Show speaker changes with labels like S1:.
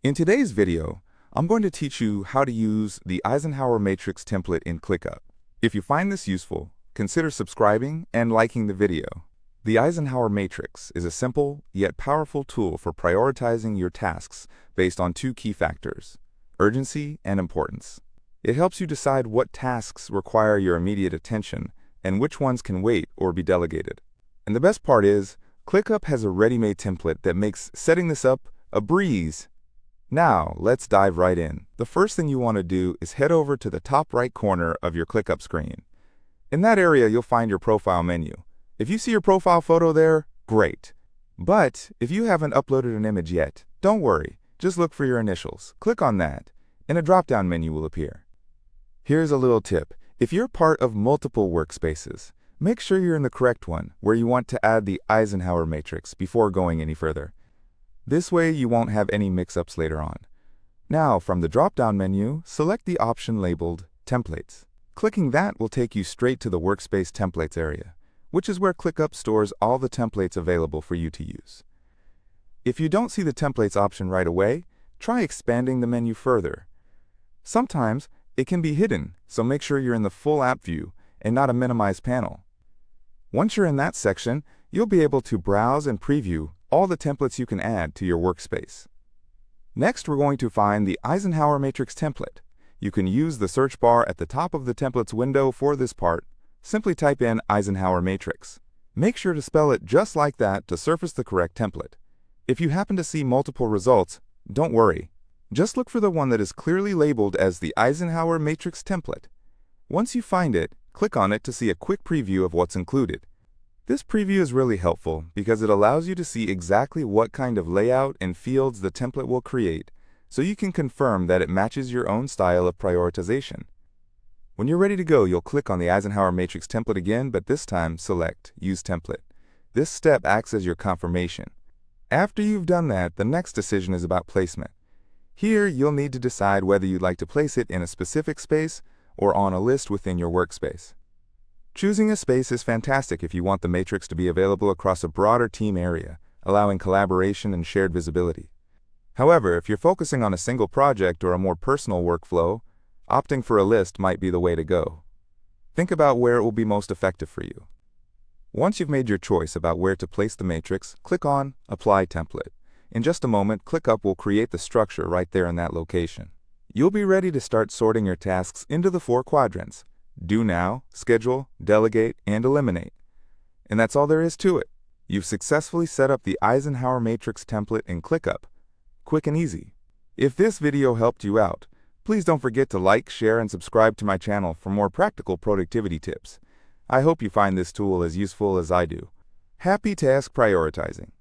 S1: In today's video, I'm going to teach you how to use the Eisenhower matrix template in ClickUp. If you find this useful, consider subscribing and liking the video. The Eisenhower matrix is a simple yet powerful tool for prioritizing your tasks based on two key factors: urgency and importance. It helps you decide what tasks require your immediate attention and which ones can wait or be delegated. And the best part is, ClickUp has a ready-made template that makes setting this up a breeze. Now, let's dive right in. The first thing you want to do is head over to the top right corner of your ClickUp screen. In that area, you'll find your profile menu. If you see your profile photo there, great. But if you haven't uploaded an image yet, don't worry. Just look for your initials. Click on that, and a drop-down menu will appear. Here's a little tip. If you're part of multiple workspaces, make sure you're in the correct one, where you want to add the Eisenhower matrix before going any further. This way, you won't have any mix-ups later on. Now, from the drop-down menu, select the option labeled Templates. Clicking that will take you straight to the Workspace Templates area, which is where ClickUp stores all the templates available for you to use. If you don't see the Templates option right away, try expanding the menu further. Sometimes it can be hidden, so make sure you're in the full app view and not a minimized panel. Once you're in that section, you'll be able to browse and preview all the templates you can add to your workspace. Next, we're going to find the Eisenhower matrix template. You can use the search bar at the top of the templates window for this part. Simply type in Eisenhower matrix. Make sure to spell it just like that to surface the correct template. If you happen to see multiple results, don't worry. Just look for the one that is clearly labeled as the Eisenhower matrix template. Once you find it, click on it to see a quick preview of what's included. This preview is really helpful because it allows you to see exactly what kind of layout and fields the template will create, so you can confirm that it matches your own style of prioritization. When you're ready to go, you'll click on the Eisenhower matrix template again, but this time select Use Template. This step acts as your confirmation. After you've done that, the next decision is about placement. Here, you'll need to decide whether you'd like to place it in a specific space or on a list within your workspace. Choosing a space is fantastic if you want the matrix to be available across a broader team area, allowing collaboration and shared visibility. However, if you're focusing on a single project or a more personal workflow, opting for a list might be the way to go. Think about where it will be most effective for you. Once you've made your choice about where to place the matrix, click on Apply Template. In just a moment, ClickUp will create the structure right there in that location. You'll be ready to start sorting your tasks into the 4 quadrants: Do Now, Schedule, Delegate, and Eliminate. And that's all there is to it. You've successfully set up the Eisenhower matrix template in ClickUp. Quick and easy. If this video helped you out, please don't forget to like, share, and subscribe to my channel for more practical productivity tips. I hope you find this tool as useful as I do. Happy task prioritizing.